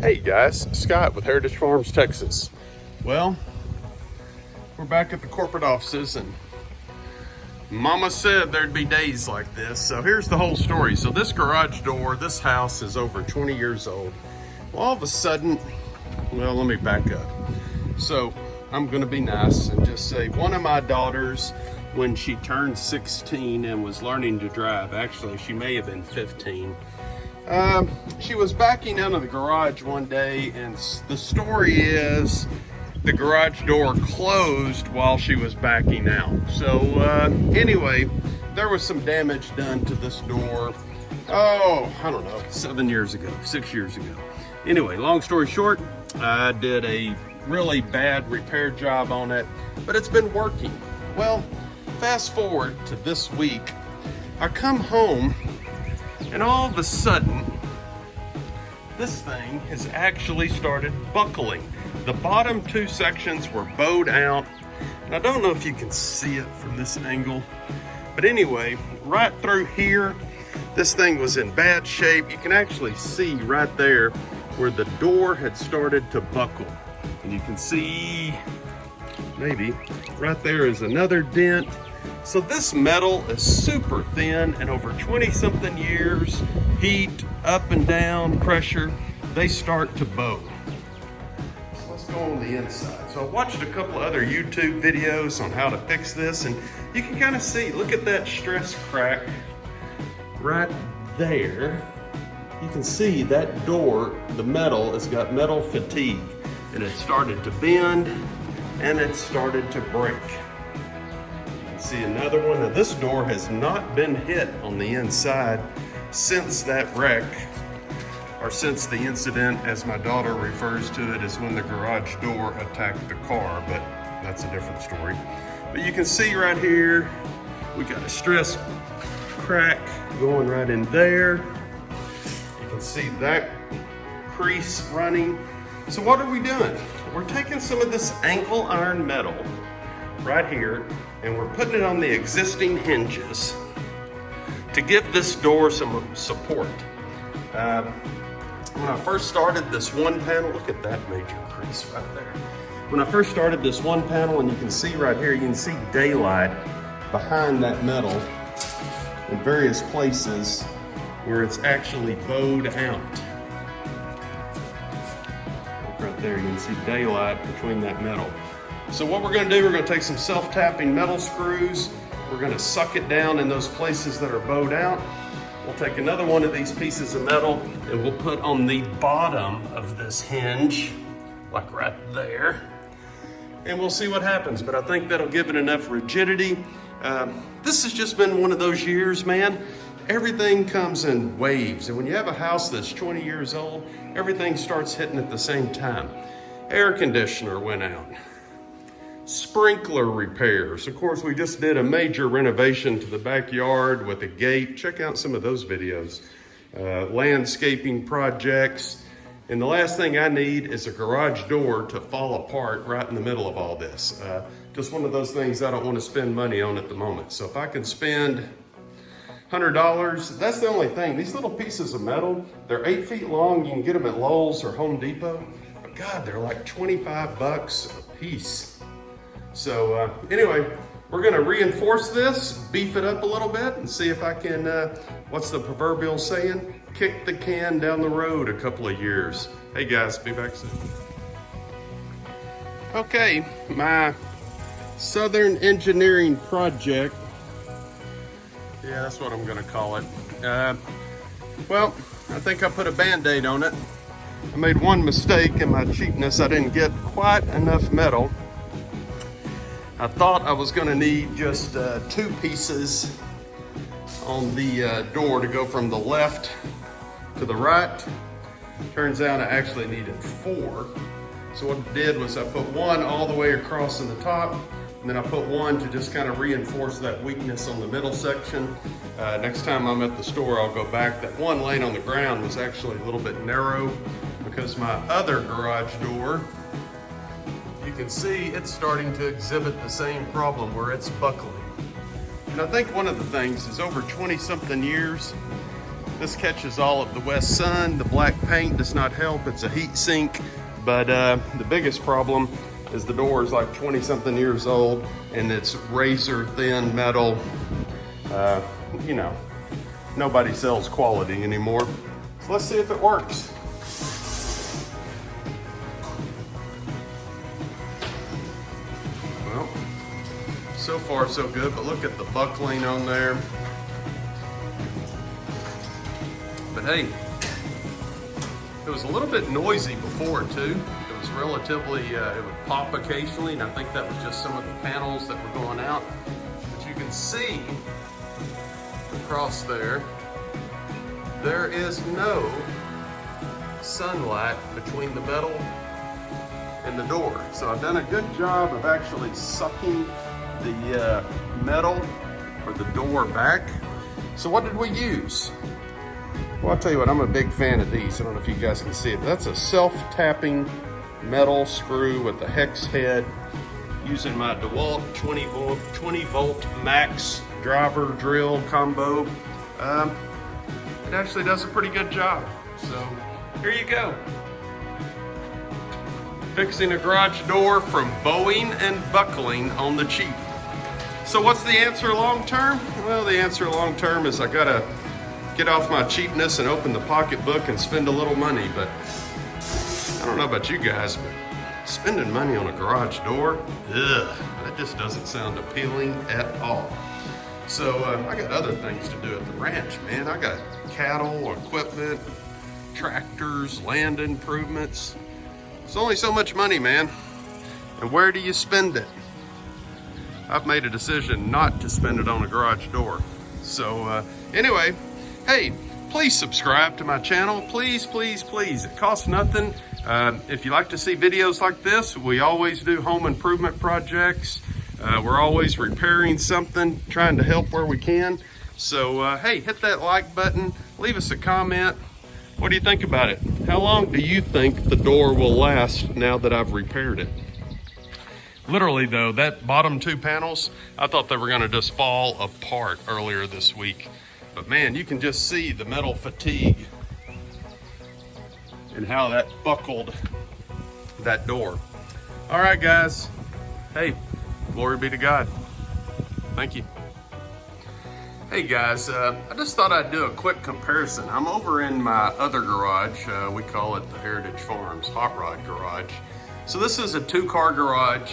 Hey guys, Scott with Heritage Farms, Texas. Well, we're back at the corporate offices and Mama said there'd be days like this. So here's the whole story. So this garage door, this house is over 20 years old. Well, all of a sudden, well, let me back up. So I'm gonna be nice and just say one of my daughters, when she turned 16 and was learning to drive, actually she may have been 15, she was backing out of the garage one day, and the story is the garage door closed while she was backing out. So anyway, there was some damage done to this door, oh, I don't know, 7 years ago, 6 years ago. Anyway, long story short, I did a really bad repair job on it, but it's been working. Well, fast forward to this week, I come home and all of a sudden, this thing has actually started buckling. The bottom two sections were bowed out, and I don't know if you can see it from this angle, but anyway, right through here, this thing was in bad shape. You can actually see right there where the door had started to buckle. And you can see, maybe, right there is another dent. So this metal is super thin, and over 20-something years, heat, up and down, pressure, they start to bow. So let's go on the inside. So I watched a couple of other YouTube videos on how to fix this, and you can kind of see, look at that stress crack right there. You can see that door, the metal, has got metal fatigue, and it started to bend, and it started to break. See another one. Now this door has not been hit on the inside since that wreck, or since the incident, as my daughter refers to it, as when the garage door attacked the car, but that's a different story. But you can see right here, we got a stress crack going right in there. You can see that crease running. So what are we doing? We're taking some of this angle iron metal right here, and we're putting it on the existing hinges to give this door some support. When I first started this one panel, look at that major crease right there. When I first started this one panel, and you can see right here, you can see daylight behind that metal in various places where it's actually bowed out. Right there, you can see daylight between that metal. So what we're gonna do, we're gonna take some self-tapping metal screws. We're gonna suck it down in those places that are bowed out. We'll take another one of these pieces of metal and we'll put on the bottom of this hinge, like right there. And we'll see what happens, but I think that'll give it enough rigidity. This has just been one of those years, man. Everything comes in waves. And when you have a house that's 20 years old, everything starts hitting at the same time. Air conditioner went out. Sprinkler repairs. Of course, we just did a major renovation to the backyard with a gate. Check out some of those videos. Landscaping projects. And the last thing I need is a garage door to fall apart right in the middle of all this. Just one of those things I don't want to spend money on at the moment. So if I can spend $100, that's the only thing. These little pieces of metal, they're 8 feet long. You can get them at Lowe's or Home Depot. But God, they're like 25 bucks a piece. So anyway, we're gonna reinforce this, beef it up a little bit, and see if I can, what's the proverbial saying? Kick the can down the road a couple of years. Hey guys, be back soon. Okay, my Southern Engineering project, yeah, that's what I'm gonna call it. Well, I think I put a Band-Aid on it. I made one mistake in my cheapness. I didn't get quite enough metal. I thought I was gonna need just 2 pieces on the door to go from the left to the right. Turns out I actually needed 4. So what I did was I put one all the way across in the top, and then I put one to just kind of reinforce that weakness on the middle section. Next time I'm at the store, I'll go back. That one laying on the ground was actually a little bit narrow because my other garage door, you can see it's starting to exhibit the same problem where it's buckling. And I think one of the things is over 20-something years, This catches all of the west sun. The black paint does not help. It's a heat sink. But the biggest problem is the door is like 20 something years old and it's razor thin metal. You know, nobody sells quality anymore. So let's see if it works. Well, so far so good, but look at the buckling on there. But hey, it was a little bit noisy before too. It was relatively, it would pop occasionally, and I think that was just some of the panels that were going out. But you can see across there, there is no sunlight between the metal and the door. So I've done a good job of actually sucking the metal or the door back. So what did we use? Well, I'll tell you what, I'm a big fan of these. I don't know if you guys can see it. That's a self-tapping metal screw with a hex head using my DeWalt 20 volt max driver drill combo. It actually does a pretty good job. So here you go. Fixing a garage door from bowing and buckling on the cheap. So what's the answer long term? Well, the answer long term is I gotta get off my cheapness and open the pocketbook and spend a little money. But I don't know about you guys, but spending money on a garage door, ugh, that just doesn't sound appealing at all. So I got other things to do at the ranch, man. I got cattle, equipment, tractors, land improvements. It's only so much money, man. And where do you spend it? I've made a decision not to spend it on a garage door. So anyway, hey, please subscribe to my channel. Please, please, please. It costs nothing. If you like to see videos like this, we always do home improvement projects. We're always repairing something, trying to help where we can. So, hey, hit that like button. Leave us a comment. What do you think about it? How long do you think the door will last now that I've repaired it? Literally though, that bottom two panels, I thought they were gonna just fall apart earlier this week. But man, you can just see the metal fatigue and how that buckled that door. All right, guys. Hey, glory be to God. Thank you. Hey guys, I just thought I'd do a quick comparison. I'm over in my other garage. We call it the Heritage Farms Hot Rod Garage. So this is a 2-car garage,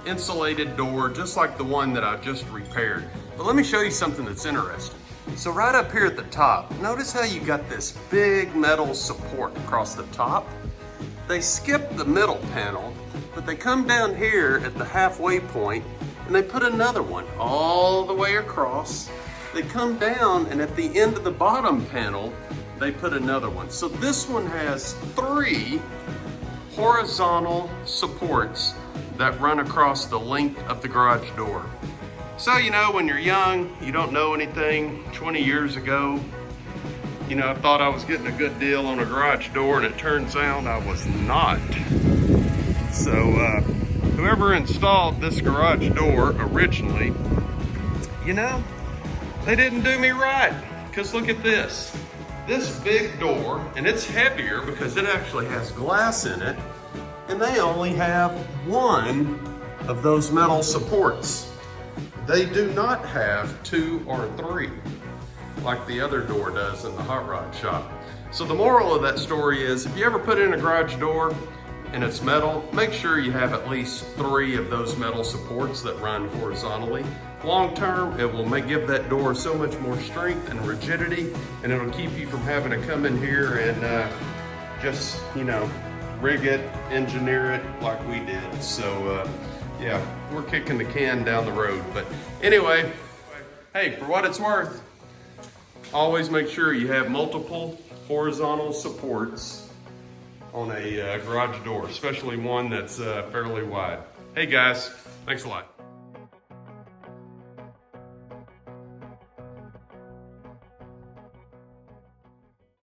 insulated door, just like the one that I just repaired. But let me show you something that's interesting. So right up here at the top, notice how you got this big metal support across the top? They skip the middle panel, but they come down here at the halfway point and they put another one all the way across. They come down and at the end of the bottom panel, they put another one. So this one has 3 horizontal supports that run across the length of the garage door. So, you know, when you're young, you don't know anything. 20 years ago, you know, I thought I was getting a good deal on a garage door, and it turns out I was not. So, whoever installed this garage door originally, you know, they didn't do me right. Because look at this. This big door, and it's heavier because it actually has glass in it, and they only have 1 of those metal supports. They do not have 2 or 3 like the other door does in the hot rod shop. So the moral of that story is if you ever put in a garage door and it's metal, make sure you have at least 3 of those metal supports that run horizontally. Long term, it will give that door so much more strength and rigidity, and it'll keep you from having to come in here and just, you know, rig it, engineer it like we did. So yeah, we're kicking the can down the road. But anyway, hey, for what it's worth, always make sure you have multiple horizontal supports on a garage door, especially one that's fairly wide. Hey guys, thanks a lot.